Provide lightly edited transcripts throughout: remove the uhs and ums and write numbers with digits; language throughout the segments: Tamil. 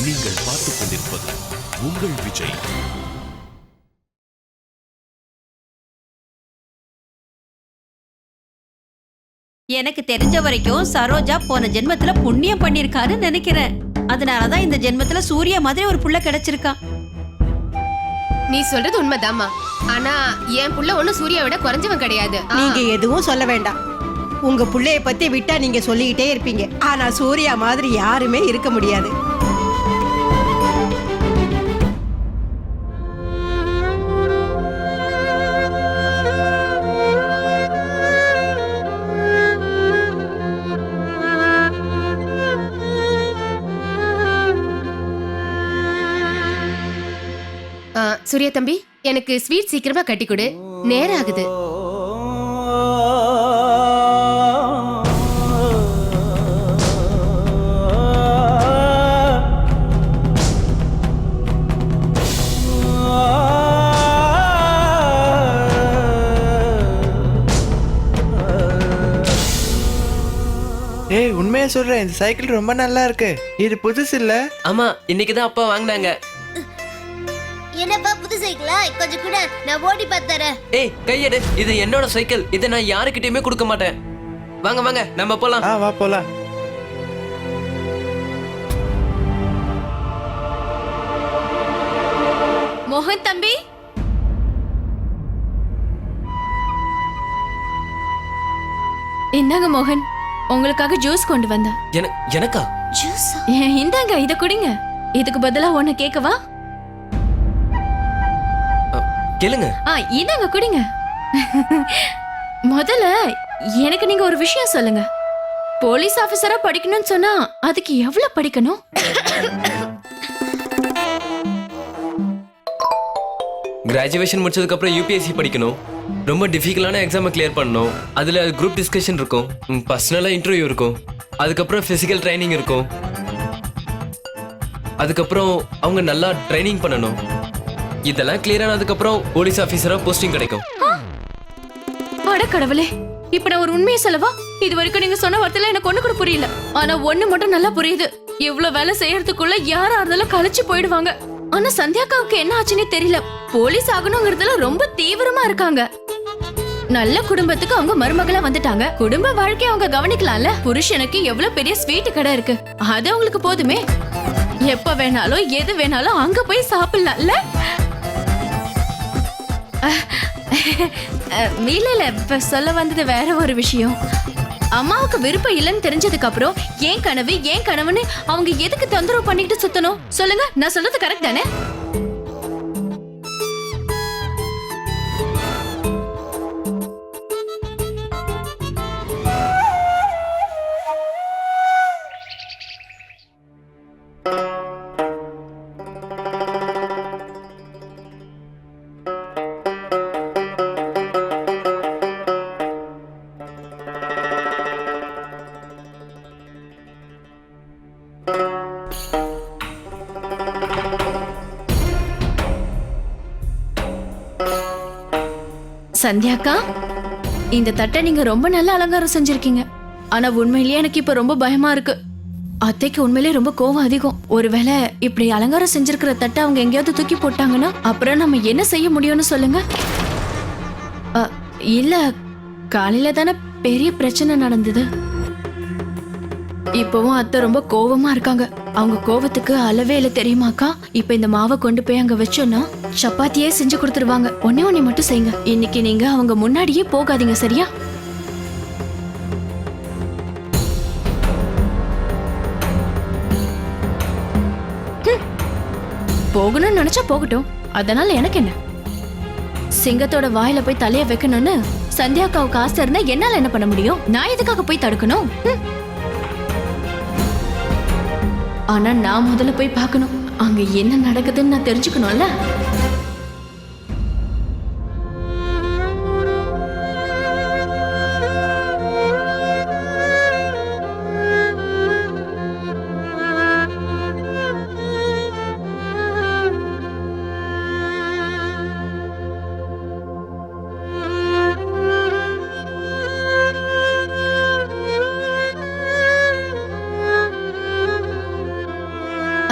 நீங்கள் பார்த்துக் கொண்டிருப்பது உங்கள் விஜய். எனக்கு தெரிஞ்ச வரைக்கும் சரோஜா போன ஜென்மத்துல புண்ணியம் பண்ணிருக்கான்னு நினைக்கிறேன். அதனாலதான் இந்த ஜென்மத்துல சூர்யா மாதிரி ஒரு புள்ள கிடைச்சிருக்கா. நீ சொல்றது உண்மைதாம்மா. ஆனா என் புள்ள ஒண்ணு சூர்யா விட குறைஞ்சவன் கிடையாது. நீங்க எதுவும் சொல்ல வேண்டாம். உங்க புள்ளைய பத்தி விட்டா நீங்க சொல்லிக்கிட்டே இருப்பீங்க. ஆனா சூர்யா மாதிரி யாருமே இருக்க முடியாது. சூர்யா தம்பி, எனக்கு ஸ்வீட் சீக்கிரமா கட்டி கொடு, நேரம் ஆகுது. ஏய், உண்மையா சொல்றேன், இந்த சைக்கிள் ரொம்ப நல்லா இருக்கு. இது புதுசு இல்ல? ஆமா, இன்னைக்கு தான் அப்பா வாங்கினாங்க. என்னப்பா புது சைக்கிளா? கொஞ்சம் கூட நான் ஓடி பார்த்தறேன். ஏய், கையெடு, இது என்னோட சைக்கிள். இதை நான் யாருக்கிட்டயுமே கொடுக்க மாட்டேன். வாங்க வாங்க, நம்ம போலாம். வா போலாம். மோகன் தம்பி, இந்தாங்க மோகன், உங்களுக்காக ஜூஸ் கொண்டு வந்தேன். எனக்கா? ஜூஸ்? இந்தாங்க, இத குடிங்க. இதுக்கு பதிலா ஒண்ணு கேட்கவா? கேளுங்க. இந்தாங்க குடிங்க. முதல்ல எனக்கு நீங்க ஒரு விஷயம் சொல்லுங்க. போலீஸ் ஆபீசரா படிக்கணும்னு சொன்னா அதுக்கு எவ்வளவு படிக்கணும்? கிராஜுவேஷன் முடிச்சதுக்கு அப்புறம் யூபிஎஸ்சி படிக்கணும். ரொம்ப டிஃபிகல்ட்டான எக்ஸாமை கிளியர் பண்ணணும். அதுல குரூப் டிஸ்கஷன் இருக்கும், பர்சனலா இன்டர்வியூ இருக்கும், அதுக்கப்புறம் பிசிக்கல் ட்ரைனிங் இருக்கும். அதுக்கப்புறம் அவங்க நல்லா ட்ரைனிங் பண்ணணும். இதெல்லாம் கிளியர் ஆனதுக்கு அப்புறம் போலீஸ் ஆபீசரா போஸ்டிங் கிடைக்கும். அட கடவுளே, இப்ப நான் ஒரு உண்மையை சொல்லவா? இது வரைக்கும் நீங்க சொன்ன வார்த்தையில எனக்கு ஒண்ணு கூட புரியல. ஆனா ஒண்ணு மட்டும் நல்லா புரியுது. இவ்வளவு வேலை செய்யறதுக்குள்ள யாரா இருந்தாலும் களைச்சு போயிடுவாங்க. ஆனா சந்தியாக்காவுக்கு என்ன ஆச்சுன்னே தெரியல. போலீஸ் ஆகணுங்கிறதுல ரொம்ப தீவிரமா இருக்காங்க. நல்ல குடும்பத்துக்கு அவங்க மருமகளா வந்துட்டாங்க. குடும்ப வாழ்க்கைய அவங்க கவனிக்கலாம்ல. புருஷனுக்கு எவ்வளவு பெரிய ஸ்வீட் கடை இருக்கு, அது அவங்களுக்கு போதுமே. எப்ப வேணாலும் எது வேணாலும் அங்க போய் சாப்பிடலாம்ல. இல்ல, இப்ப சொல்ல வந்தது வேற ஒரு விஷயம். அம்மாவுக்கு விருப்பம் இல்லைன்னு தெரிஞ்சதுக்கு அப்புறம் ஏன் கனவுன்னு அவங்க எதுக்கு தொந்தரவு பண்ணிட்டு சுத்தணும்? சொல்லுங்க, நான் சொல்றது கரெக்ட் தானே? சந்தியாக்கா, இந்த தட்டை நீங்க ரொம்ப நல்ல அலங்காரம் செஞ்சிருக்கீங்க. ஆனா உண்மையிலேயே எனக்கு இப்ப ரொம்ப பயமா இருக்கு. அத்தைக்கு உண்மையிலேயே ரொம்ப கோவம் அதிகம். ஒருவேளை இப்படி அலங்காரம் செஞ்சிருக்கிற தட்டை அவங்க எங்கேயாவது தூக்கி போட்டாங்கன்னா அப்புறம் நம்ம என்ன செய்ய முடியும்னு சொல்லுங்க. இல்ல, காலையில தானே பெரிய பிரச்சனை நடந்தது. இப்பவும் அத்தை ரொம்ப கோவமா இருக்காங்க. அவங்க கோவத்துக்கு அளவே இல்ல தெரியுமாக்கா. இப்ப இந்த மாவை கொண்டு போய் அங்க வச்சோன்னா சப்பாத்தியே செஞ்சு கொடுத்துருவாங்க. ஒன்னே மட்டும் செய்யுங்க. இன்னைக்கு நீங்க அவங்க முன்னாடியே போகாதீங்க, சரியா? போகணும்னு நினைச்சா போகட்டும், அதனால எனக்கு என்ன? சிங்கத்தோட வாயில போய் தலைய வைக்கணும்னு சந்தியாக்காவுக்கு ஆசை இருந்தா என்னால என்ன பண்ண முடியும்? நான் எதுக்காக போய் தடுக்கணும்? ஆனா நான் முதல்ல போய் பார்க்கணும். அங்க என்ன நடக்குதுன்னு நான் தெரிஞ்சுக்கணும்ல.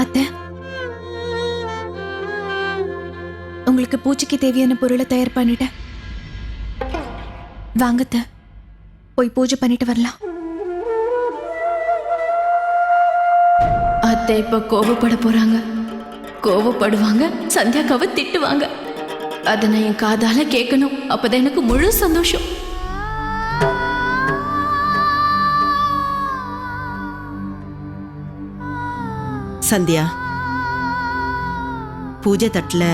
அத்தை, உங்களுக்கு பூஜைக்கு தேவையான பொருளை தயார் பண்ணிட்டேன். வாங்கத்த, போய் பூஜை பண்ணிட்டு வரலாம். அத்தை இப்ப கோவப்பட போறாங்க. கோவப்படுவாங்க, சந்தியாக்காவை திட்டுவாங்க. அதை நான் என் காதால கேட்கணும். அப்பதான் எனக்கு முழு சந்தோஷம். சந்தியா, பூஜை தட்டுல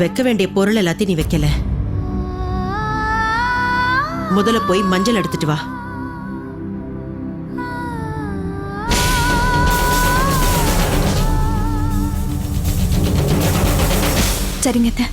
வைக்க வேண்டிய பொருள் எல்லாத்தையும் நீ வைக்கல. முதல்ல போய் மஞ்சள் எடுத்துட்டு வா. சரிங்க அத்தை.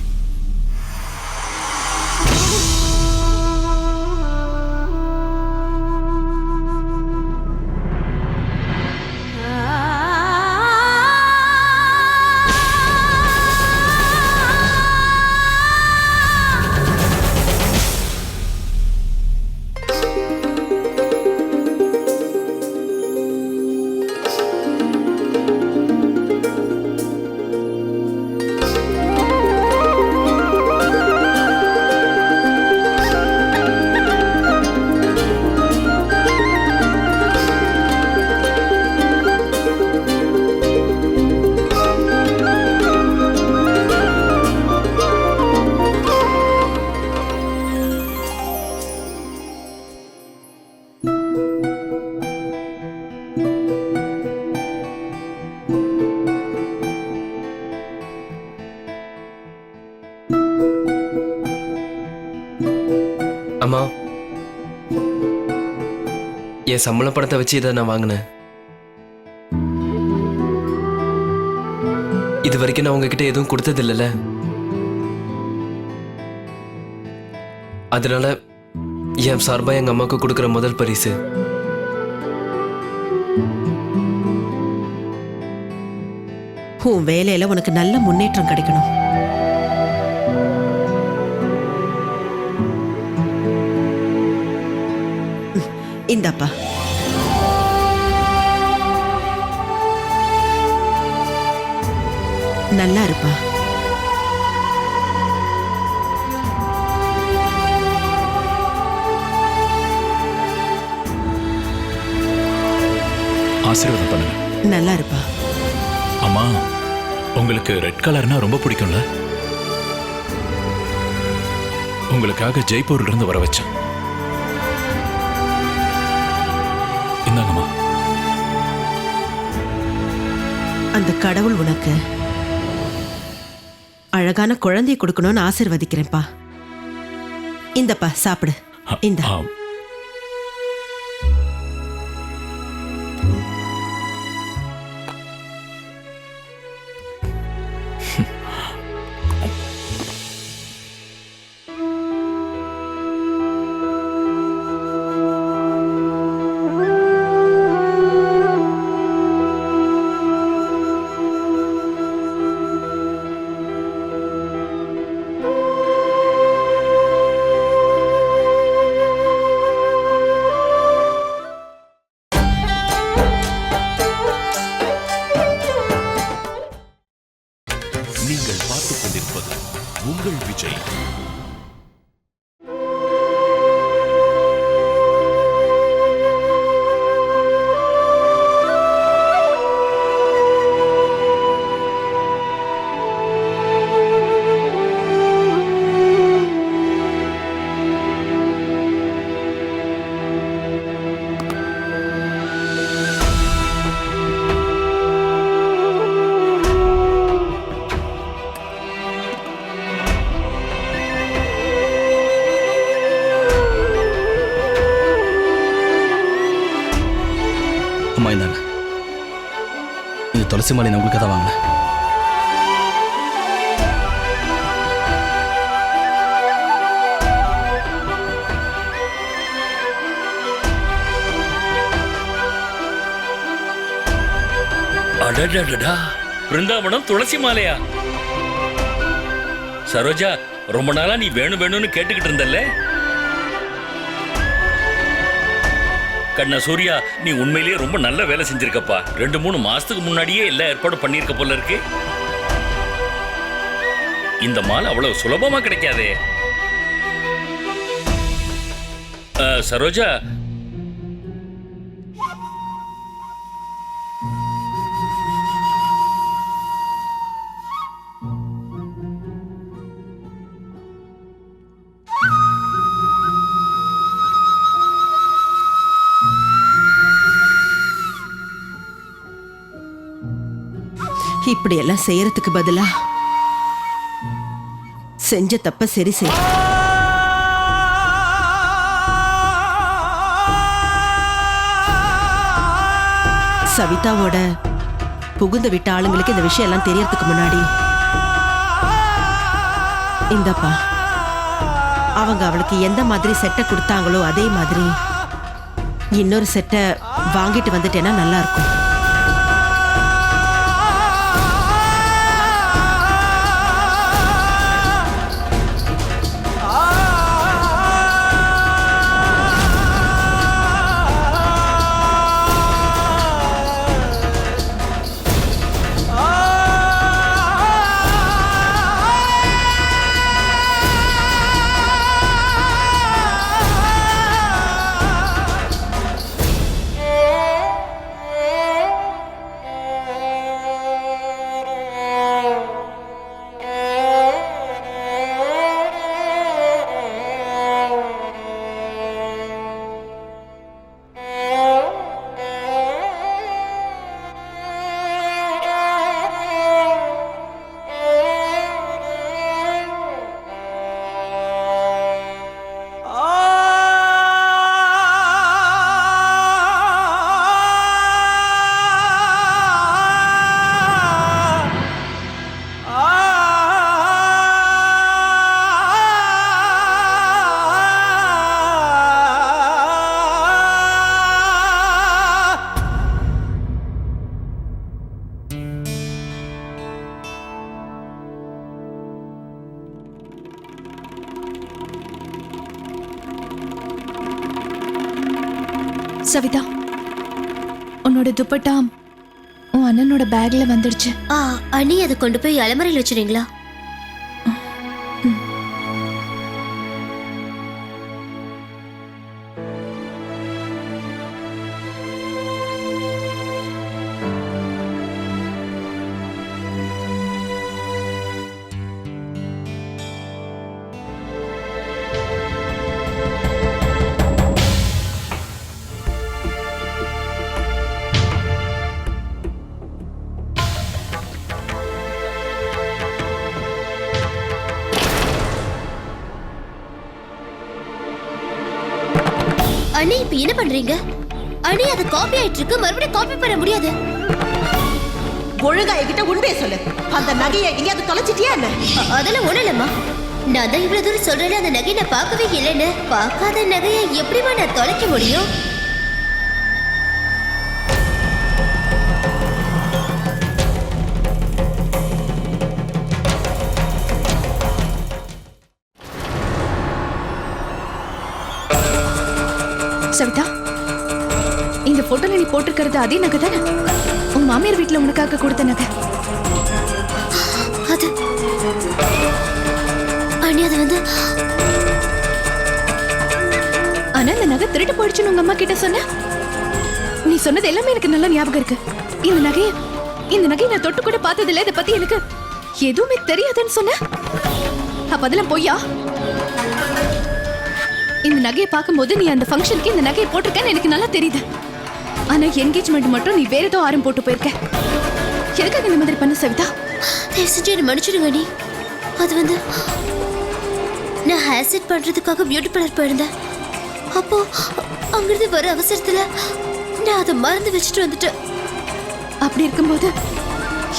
அம்மா, என் சம்பள பணத்தை வச்சு இதை நான் வாங்கினேன். இது வரைக்கும் நான் உங்ககிட்ட எதுவும் கொடுத்தது இல்லைல்ல. அதனால என் சார்பா எங்க அம்மாவுக்கு கொடுக்குற முதல் பரிசு. உன் வேலையில உனக்கு நல்ல முன்னேற்றம் கிடைக்கணும். இந்தாப்பா. நல்லா இருப்பா. ஆசீர்வாதம் பண்ணுங்க. நல்லா இருப்பா. அம்மா, உங்களுக்கு ரெட் கலர்னா ரொம்ப பிடிக்கும்ல? உங்களுக்காக ஜெய்ப்பூர்ல இருந்து வர வச்சேன். இந்தாங்கம்மா. அந்த கடவுள் உனக்கு அழகான குழந்தையை கொடுக்கணும்னு ஆசீர்வதிக்கிறேன்ப்பா. இந்தப்பா சாப்பிடு. இந்த நீங்கள் பார்த்துக் கொண்டிருப்பது உங்கள் விஜய். அம்மா இந்தாங்க. இந்த துளசி மாலை நான் உங்களுக்கு தான் வாங்கினேன். அடடடடா, பிருந்தாவனம் துளசி மாலையா? சரோஜா, ரொம்ப நாளா நீ வேணும் வேணும்னு கேட்டுக்கிட்டு இருந்தல்ல? கண்ணா சூர்யா, நீ உண்மையிலேயே ரொம்ப நல்ல வேலை செஞ்சிருக்கப்பா. 2-3 மாசத்துக்கு முன்னாடியே எல்லா ஏற்பாடும் பண்ணியிருக்க போல இருக்கு. இந்த மாலை அவ்வளவு சுலபமா கிடைக்காதே. சரோஜா, இப்படி எல்லாம் செய்யறதுக்கு பதிலா செஞ்ச தப்ப சரி செய். சவிதாவோட புகுந்த விட்ட ஆளுங்களுக்கு இந்த விஷயம் எல்லாம் தெரியறதுக்கு முன்னாடி இந்தப்பா, அவங்க அவளுக்கு எந்த மாதிரி செட்டை கொடுத்தாங்களோ அதே மாதிரி இன்னொரு செட்டை வாங்கிட்டு வந்துட்டேன்னா நல்லா இருக்கும். சவிதா, உன்னோட துப்பட்டா உன் அண்ணனோட பேக்ல வந்துடுச்சு. அண்ணி அதை கொண்டு போய் அலமாரியில் வச்சுறீங்களா? அண்ணி இப்ப என்ன பண்றீங்க? அண்ணி அது காப்பி ஆயிட்டு இருக்கு, மறுபடியும் காப்பி பண்ண முடியாது. ஒழுங்கா என்கிட்ட உண்மையை சொல்லு. அந்த நகையை எங்கேயாவது தொலைச்சிட்டியா என்ன? அதெல்லாம் ஒண்ணு இல்லம்மா. நான் தான் இவ்வளவு தூரம் சொல்றேன், அந்த நகையை நான் பார்க்கவே இல்லைன்னு. பார்க்காத நகையை எப்படிமா நான் தொலைக்க முடியும்? சவிதா, இந்த போட்டோல நீ போட்டிருக்கிறது அதே நகை தானே? உன் மாமியார் வீட்டுல உனக்காக கொடுத்த நகை. அது அண்ணி, அது வந்து ஆனா இந்த நகை திருட்டு போயிடுச்சுன்னு உங்க அம்மா கிட்ட சொன்ன. நீ சொன்னது எல்லாமே எனக்கு நல்லா ஞாபகம் இருக்கு. இந்த நகையை நான் தொட்டு கூட பார்த்தது இல்ல. இதை பத்தி எனக்கு எதுவுமே தெரியாதுன்னு சொன்ன. அப்ப அதெல்லாம் பொய்யா? இந்த நகையை பார்க்கும்போது நீ அந்த ஃபங்க்ஷனுக்கு இந்த நகையை போட்டிருக்கேன்னு எனக்கு நல்லா தெரியுது. ஆனா என்கேஜ்மெண்ட் மட்டும் நீ வேற ஏதோ ஆரம் போட்டு போயிருக்க. எதுக்காக இந்த மாதிரி பண்ண சவிதா? தயவு செஞ்சு என்ன மன்னிச்சிடுங்க அண்ணி. அது வந்து நான் ஹேர் செட் பண்றதுக்காக பியூட்டி பார்லர் போயிருந்தேன். அப்போ அங்கிருந்து வர அவசரத்துல நான் அதை மறந்து வச்சுட்டு வந்துட்டேன். அப்படி இருக்கும்போது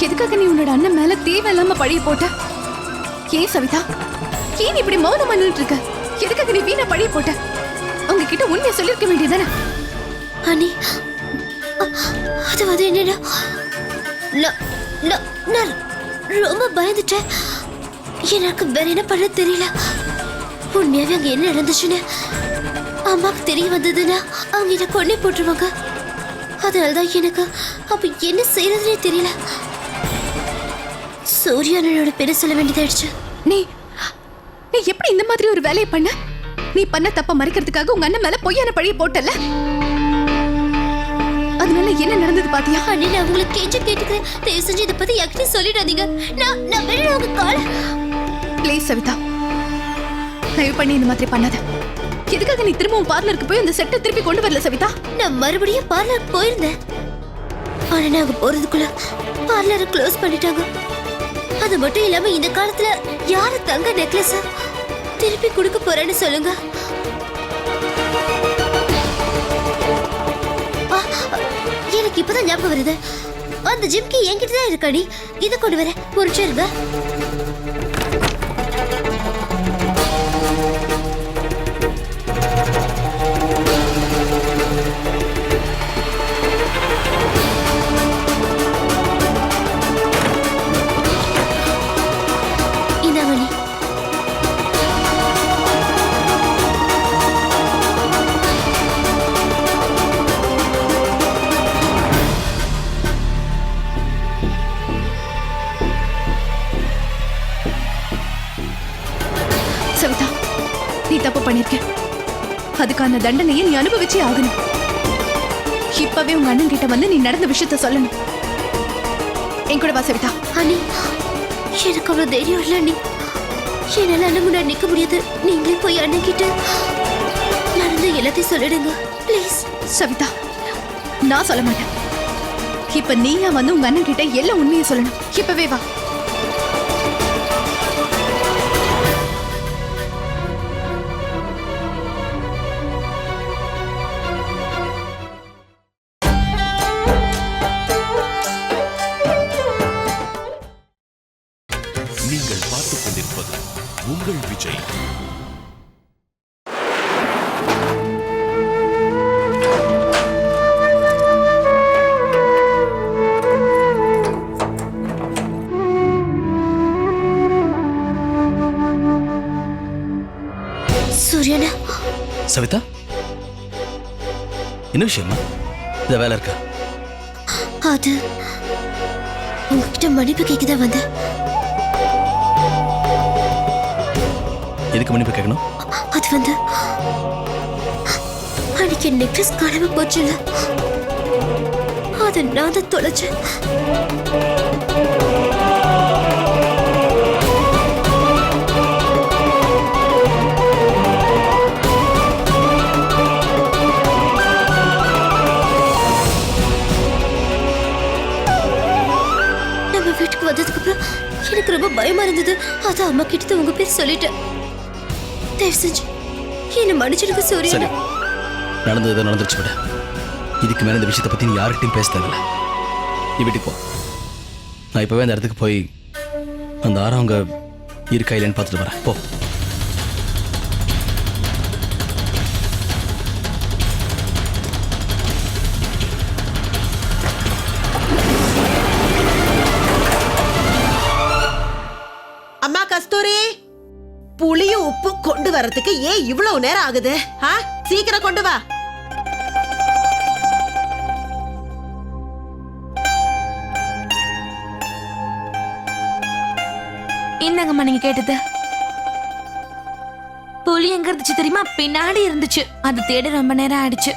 எதுக்காக நீ உன்னோட அண்ணன் மேல தேவையில்லாம பழிய போட்ட? ஏன் சவிதா, ஏன் இப்படி மௌனமா நின்னுட்டு இருக்க? எதுக்காக நீ வீணா பழிய போட்ட? உங்ககிட்ட உண்மையை சொல்லிருக்க வேண்டியதானே? அண்ணி, அது வந்து என்னன்னா, நான் ரொம்ப பயந்துட்டேன். எனக்கு வேற என்ன பண்ண தெரியல. உண்மையாவே அங்க என்ன நடந்துச்சுன்னு அம்மாக்கு தெரிய வந்ததுன்னா அவங்க இதை கொண்டே போட்டுருவாங்க. அதனாலதான் எனக்கு அப்ப என்ன செய்யறதுனே தெரியல. சூர்யா அண்ணனோட பேரை சொல்ல வேண்டியதாயிடுச்சு. நீ நீ எப்படி இந்த மாதிரி ஒரு வேலையை பண்ண? நீ பண்ண தப்ப மறைக்கிறதுக்காக உங்க அண்ணன் மேல பொய்யான பழிய போட்டல. அதனால என்ன நடந்தது பாத்தியா? அண்ணே, நான் உங்களுக்கு கேட்டுக்கிறேன். தயவு செஞ்சு இதை பத்தி யார்கிட்ட சொல்லிடாதீங்க. நான் வெளியில உங்க கால். ப்ளீஸ் சவிதா, தயவு பண்ணி இந்த மாதிரி பண்ணாத. எதுக்காக நீ திரும்பவும் பார்லருக்கு போய் அந்த செட்டை திருப்பி கொண்டு வரல சவிதா? நான் மறுபடியும் பார்லருக்கு போயிருந்தேன். ஆனா நாங்க போறதுக்குள்ள பார்லரை க்ளோஸ் பண்ணிட்டாங்க. அது மட்டும் இல்லாம இந்த காலத்துல யாரு தங்க நெக்லஸ் திருப்பி கொடுக்க போறேன்னு சொல்லுங்க. எனக்கு இப்பதான் ஞாபகம் வருது. அந்த ஜிம்கி என்கிட்ட தான் இருக்காடி. இதை கொண்டு வரேன், புரிச்சிருங்க. சவிதா, நீ தப்பு பண்ணிருக்க. அதுக்கான தண்டனையை நீ அனுபவிச்சே ஆகணும். இப்பவே உங்க அண்ணன் கிட்ட வந்து நீ நடந்த விஷயத்த சொல்லணும். என் கூட வா சவிதா. அண்ணி, எனக்கு அவ்வளவு தைரியம் இல்லை அண்ணி. என்னால அண்ணன் முன்னாடி நிக்க முடியாது. நீங்களே போய் அண்ணன் கிட்ட நடந்த எல்லாத்தையும் சொல்லிடுங்க ப்ளீஸ். சவிதா, நான் சொல்ல மாட்டேன். இப்ப நீயா வந்து உங்க அண்ணன் கிட்ட எல்லா உண்மையை சொல்லணும். இப்பவே வா. நீங்கள் பார்த்துக் கொண்டிருப்பது உங்கள் விஜய். சூரியனா, சவிதா, என்ன விஷயமா? இந்த வேலை இருக்கா? அது உங்ககிட்ட மன்னிப்பு கேட்கதான் வந்தேன். எதுக்கு மன்னிப்பு கேட்கணும்? அது வந்து அன்னைக்கு நெக்லஸ் காணாம போச்சுல, அதை நான் தான் தொலைச்சேன். நம்ம வீட்டுக்கு வந்ததுக்கு அப்புறம் எனக்கு ரொம்ப பயமா இருந்தது. அதான் அம்மா கிட்ட உங்க பேர் சொல்லிட்டேன். தயவு செஞ்சு என்ன மன்னிச்சிடுங்க சரி, சூரியனா. நடந்தது ஏதோ நடந்துருச்சு விட. இதுக்கு மேல இந்த விஷயத்தை பத்தி நீ யார்கிட்டையும் பேச தேவையில்ல. நீ வீட்டுக்கு போ. நான் இப்பவே அந்த இடத்துக்கு போய் அந்த ஆரம் அவங்க இருக்கா இல்லைன்னு பார்த்துட்டு வரேன். போ. அம்மா கஸ்தூரி, புளியும் உப்பு கொண்டு வரதுக்கு ஏன் இவ்வளவு நேரம் ஆகுது? சீக்கிரம் கொண்டு வா. என்னங்கம்மா நீங்க கேட்டது? புலி எங்க இருந்துச்சு தெரியுமா? பின்னாடி இருந்துச்சு. அது தேட ரொம்ப நேரம் ஆயிடுச்சு.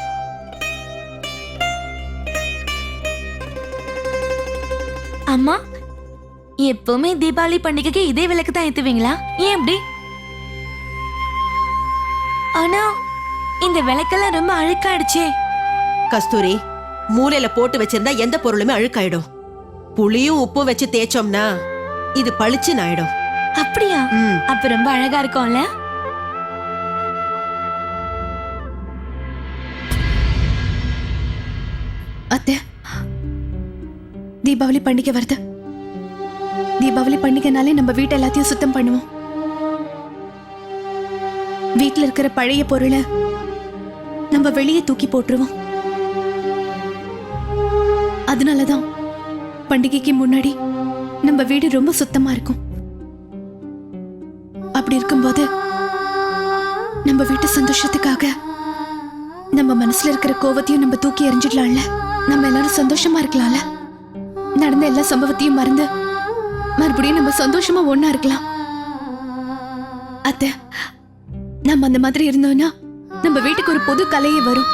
அம்மா, எப்பவுமே தீபாவளி பண்டிகைக்கு இதே விளக்கு தான் ஏத்துவீங்களா? ஏன் அப்படி? ஆனா இந்த விளக்கெல்லாம் ரொம்ப அழுக்காயிடுச்சே. கஸ்தூரி, மூலையில போட்டு வச்சிருந்தா எந்த பொருளுமே அழுக்காயிடும். புளியும் உப்பும் வச்சு தேய்ச்சோம்னா இது பளிச்சுன்னு ஆயிடும். அப்படியா? அப்ப ரொம்ப அழகா இருக்கும்ல. அத்தை, தீபாவளி பண்டிகை வருது. தீபாவளி பண்டிகைனாலே நம்ம வீட்டை எல்லாத்தையும் சுத்தம் பண்ணுவோம். வீட்டுல இருக்கிற பழைய பொருளை நம்ம வெளியே தூக்கி போட்டுருவோம். அதனாலதான் பண்டிகைக்கு முன்னாடி நம்ம வீடு ரொம்ப சுத்தமா இருக்கும். அப்படி இருக்கும்போது நம்ம வீட்டு சந்தோஷத்துக்காக நம்ம மனசுல இருக்கிற கோவத்தையும் நம்ம தூக்கி எறிஞ்சிடலாம்ல. நம்ம எல்லாரும் சந்தோஷமா இருக்கலாம்ல. நடந்த எல்லா சம்பவத்தையும் மறந்து மறுபடியும் நம்ம சந்தோஷமா ஒண்ணா இருக்கலாம். அத்தை நம்ம அந்த மாதிரி இருந்தோம்னா நம்ம வீட்டுக்கு ஒரு புது கலையே வரும்.